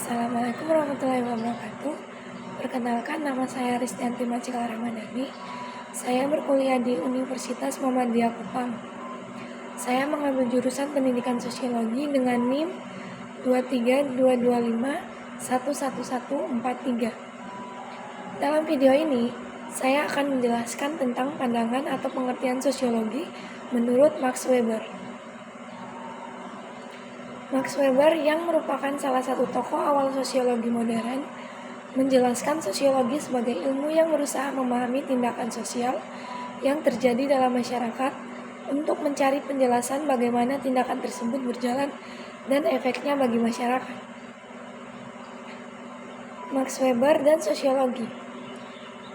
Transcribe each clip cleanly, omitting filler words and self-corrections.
Assalamualaikum warahmatullahi wabarakatuh. Perkenalkan, nama saya Ristianti Macikal Ramadhani. Saya berkuliah di Universitas Muhammadiyah Kupang. Saya mengambil jurusan Pendidikan Sosiologi dengan NIM 23225111143. Dalam video ini, saya akan menjelaskan tentang pandangan atau pengertian sosiologi menurut Max Weber. Max Weber yang merupakan salah satu tokoh awal sosiologi modern menjelaskan sosiologi sebagai ilmu yang berusaha memahami tindakan sosial yang terjadi dalam masyarakat untuk mencari penjelasan bagaimana tindakan tersebut berjalan dan efeknya bagi masyarakat. Max Weber dan sosiologi.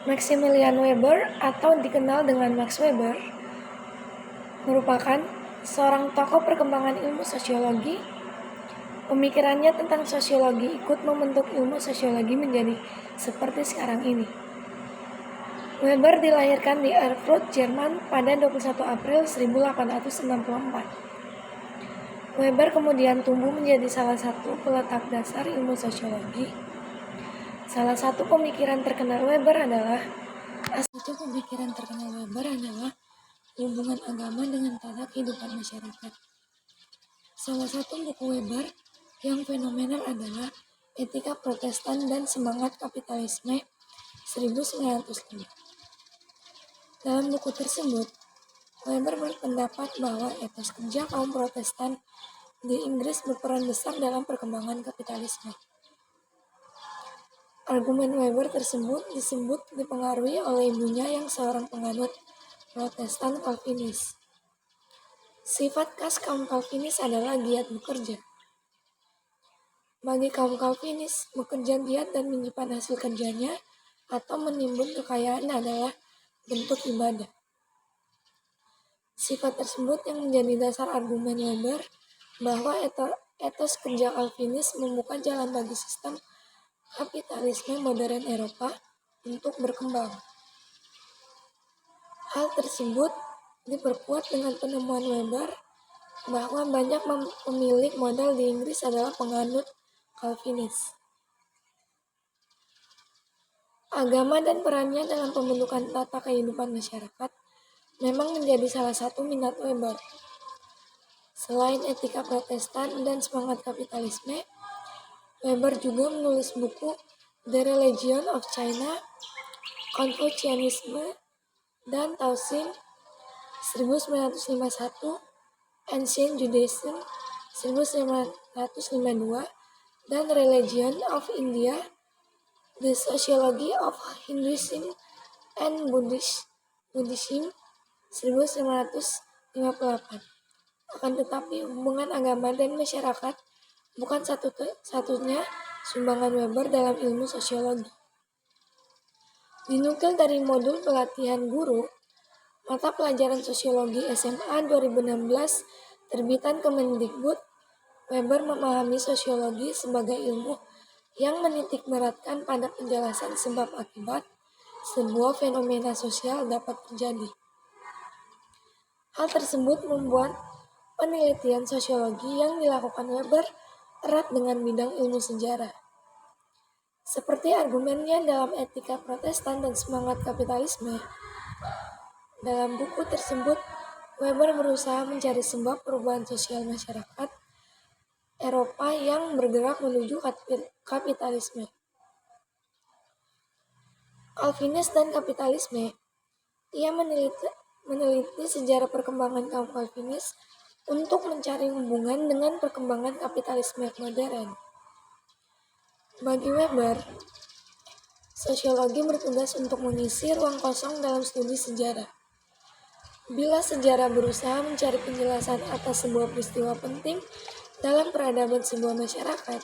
Maximilian Weber atau dikenal dengan Max Weber merupakan seorang tokoh perkembangan ilmu sosiologi. Pemikirannya tentang sosiologi ikut membentuk ilmu sosiologi menjadi seperti sekarang ini. Weber dilahirkan di Erfurt, Jerman pada 21 April 1864. Weber kemudian tumbuh menjadi salah satu peletak dasar ilmu sosiologi. Salah satu pemikiran terkenal Weber adalah hubungan agama dengan tata kehidupan masyarakat. Salah satu buku Weber yang fenomenal adalah Etika Protestan dan Semangat Kapitalisme 1905. Dalam buku tersebut, Weber berpendapat bahwa etos kerja kaum Protestan di Inggris berperan besar dalam perkembangan kapitalisme. Argumen Weber tersebut disebut dipengaruhi oleh ibunya yang seorang penganut Protestan Calvinis. Sifat khas kaum Calvinis adalah giat bekerja. Bagi kaum Calvinis, bekerja giat dan menyimpan hasil kerjanya atau menimbun kekayaan adalah bentuk ibadah. Sifat tersebut yang menjadi dasar argumen Weber bahwa etos kerja Calvinis membuka jalan bagi sistem kapitalisme modern Eropa untuk berkembang. Hal tersebut diperkuat dengan penemuan Weber bahwa banyak pemilik modal di Inggris adalah penganut Calvinis. Agama dan perannya dalam pembentukan tata kehidupan masyarakat memang menjadi salah satu minat Weber. Selain Etika Protestan dan Semangat Kapitalisme, Weber juga menulis buku The Religion of China, Confucianism, dan Taoism 1951, Ancient Judaism 1952, dan Religion of India, The Sociology of Hinduism and Buddhism 1958. Akan tetapi hubungan agama dan masyarakat bukan satu-satunya sumbangan Weber dalam ilmu sosiologi. Dinukil dari modul pelatihan guru, mata pelajaran sosiologi SMA 2016 terbitan Kemendikbud, Weber memahami sosiologi sebagai ilmu yang menitikberatkan pada penjelasan sebab akibat sebuah fenomena sosial dapat terjadi. Hal tersebut membuat penelitian sosiologi yang dilakukan Weber erat dengan bidang ilmu sejarah. Seperti argumennya dalam Etika Protestan dan Semangat Kapitalisme, dalam buku tersebut Weber berusaha mencari sebab perubahan sosial masyarakat Eropa yang bergerak menuju kapitalisme. Calvinis dan kapitalisme. Ia meneliti sejarah perkembangan kaum Calvinis untuk mencari hubungan dengan perkembangan kapitalisme modern. Bagi Weber, sosiologi bertugas untuk mengisi ruang kosong dalam studi sejarah. Bila sejarah berusaha mencari penjelasan atas sebuah peristiwa penting dalam peradaban sebuah masyarakat,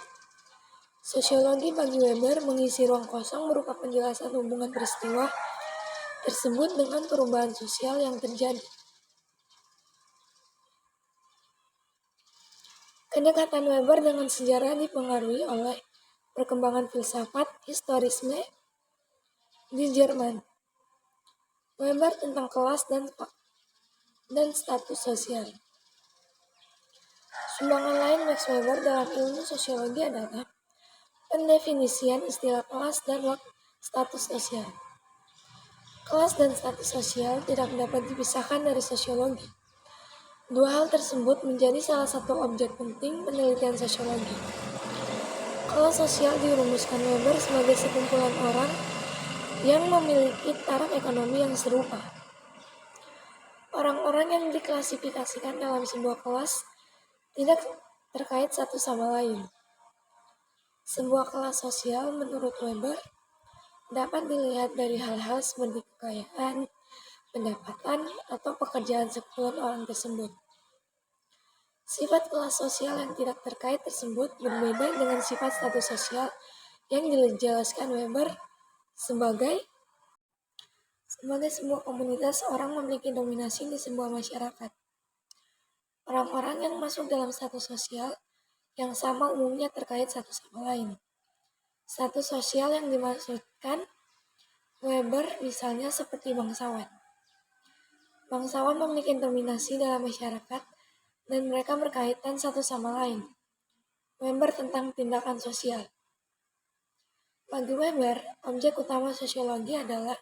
sosiologi bagi Weber mengisi ruang kosong berupa penjelasan hubungan peristiwa tersebut dengan perubahan sosial yang terjadi. Kedekatan Weber dengan sejarah dipengaruhi oleh perkembangan filsafat historisme di Jerman. Weber tentang kelas dan status sosial. Sumbangan lain Max Weber dalam ilmu sosiologi adalah Pendefinisian istilah kelas dan status sosial. Kelas dan status sosial tidak dapat dipisahkan dari sosiologi. Dua hal tersebut menjadi salah satu objek penting penelitian sosiologi. Kelas sosial dirumuskan Weber sebagai sekumpulan orang yang memiliki taraf ekonomi yang serupa. Orang-orang yang diklasifikasikan dalam sebuah kelas tidak terkait satu sama lain. Sebuah kelas sosial menurut Weber dapat dilihat dari hal-hal seperti kekayaan, pendapatan, atau pekerjaan sekumpulan orang tersebut. Sifat kelas sosial yang tidak terkait tersebut berbeda dengan sifat status sosial yang dijelaskan Weber sebagai sebuah komunitas orang memiliki dominasi di sebuah masyarakat. Orang-orang yang masuk dalam status sosial yang sama umumnya terkait satu sama lain. Status sosial yang dimaksudkan Weber misalnya seperti bangsawan. Bangsawan memiliki dominasi dalam masyarakat dan mereka berkaitan satu sama lain. Weber tentang tindakan sosial. Bagi Weber, objek utama sosiologi adalah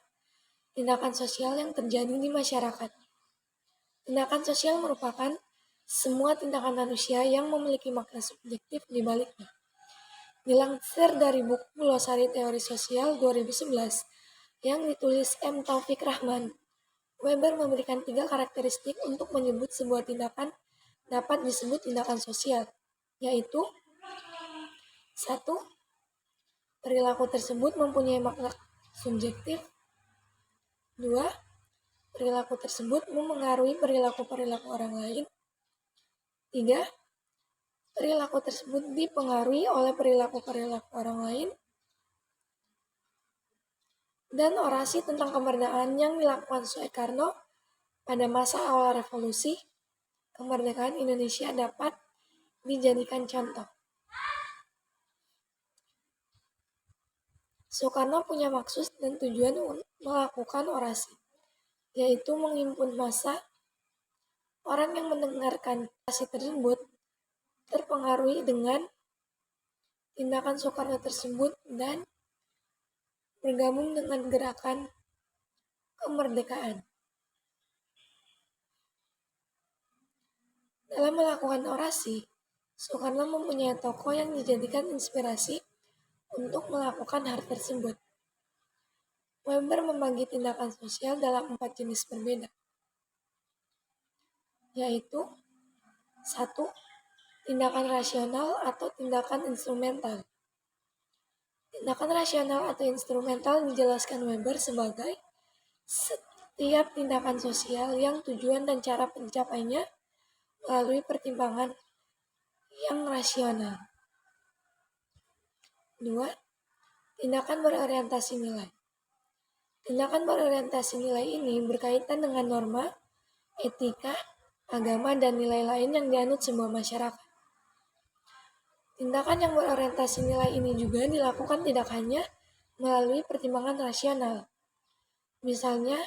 tindakan sosial yang terjadi di masyarakat. Tindakan sosial merupakan semua tindakan manusia yang memiliki makna subjektif di baliknya. Dilansir dari buku Glosari Teori Sosial 2011 yang ditulis M. Taufik Rahman, Weber memberikan 3 karakteristik untuk menyebut sebuah tindakan dapat disebut tindakan sosial, yaitu 1. Perilaku tersebut mempunyai makna subjektif. 2. Perilaku tersebut memengaruhi perilaku-perilaku orang lain. 3. Perilaku tersebut dipengaruhi oleh perilaku-perilaku orang lain. Dan orasi tentang kemerdekaan yang dilakukan Soekarno pada masa awal revolusi kemerdekaan Indonesia dapat dijadikan contoh. Soekarno punya maksud dan tujuan melakukan orasi, yaitu menghimpun massa. Orang yang mendengarkan orasi tersebut terpengaruhi dengan tindakan Soekarno tersebut dan bergabung dengan gerakan kemerdekaan. Dalam melakukan orasi, Soekarno mempunyai tokoh yang dijadikan inspirasi untuk melakukan hal tersebut. Weber membagi tindakan sosial dalam 4 jenis berbeda, yaitu 1. Tindakan rasional atau tindakan instrumental. Tindakan rasional atau instrumental dijelaskan Weber sebagai setiap tindakan sosial yang tujuan dan cara pencapaiannya melalui pertimbangan yang rasional. 2. Tindakan berorientasi nilai. Tindakan berorientasi nilai ini berkaitan dengan norma, etika, agama, dan nilai lain yang dianut sebuah masyarakat. Tindakan yang berorientasi nilai ini juga dilakukan tidak hanya melalui pertimbangan rasional. Misalnya,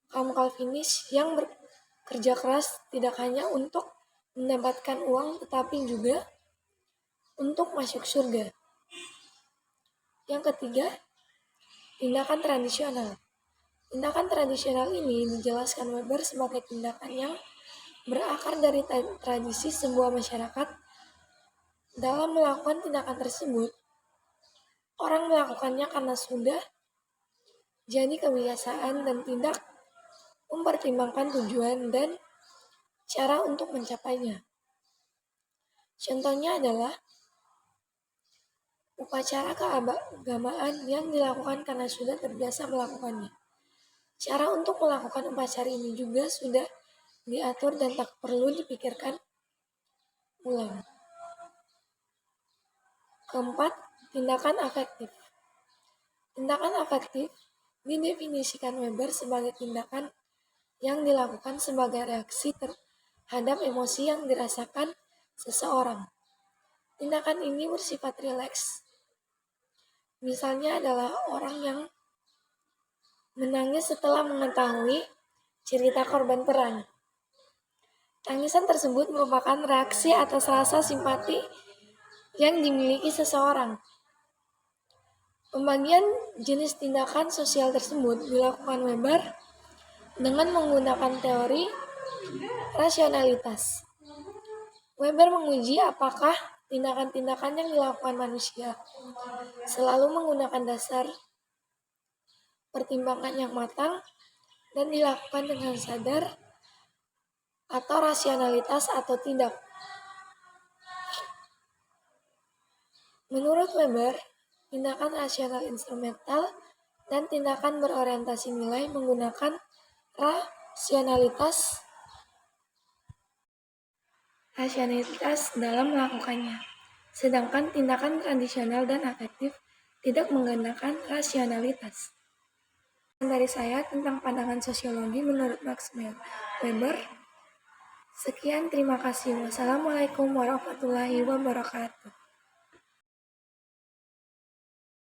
kaum Calvinis yang bekerja keras tidak hanya untuk mendapatkan uang tetapi juga untuk masuk surga. Yang ketiga, tindakan tradisional. Tindakan tradisional ini dijelaskan Weber sebagai tindakan yang berakar dari tradisi sebuah masyarakat. Dalam melakukan tindakan tersebut, orang melakukannya karena sudah jadi kebiasaan dan tidak mempertimbangkan tujuan dan cara untuk mencapainya. Contohnya adalah upacara keagamaan yang dilakukan karena sudah terbiasa melakukannya. Cara untuk melakukan upacara ini juga sudah diatur dan tak perlu dipikirkan ulang. Keempat, tindakan afektif. Tindakan afektif didefinisikan Weber sebagai tindakan yang dilakukan sebagai reaksi terhadap emosi yang dirasakan seseorang. Tindakan ini bersifat rileks. Misalnya adalah orang yang menangis setelah mengetahui cerita korban perang. Tangisan tersebut merupakan reaksi atas rasa simpati yang dimiliki seseorang. Pembagian jenis tindakan sosial tersebut dilakukan Weber dengan menggunakan teori rasionalitas. Weber menguji apakah tindakan-tindakan yang dilakukan manusia selalu menggunakan dasar pertimbangan yang matang dan dilakukan dengan sadar atau rasionalitas atau tidak. Menurut Weber, tindakan rasional instrumental dan tindakan berorientasi nilai menggunakan rasionalitas dalam melakukannya. Sedangkan tindakan tradisional dan afektif tidak menggunakan rasionalitas. Dari saya tentang pandangan sosiologi menurut Max Weber. Sekian, terima kasih. Wassalamualaikum warahmatullahi wabarakatuh.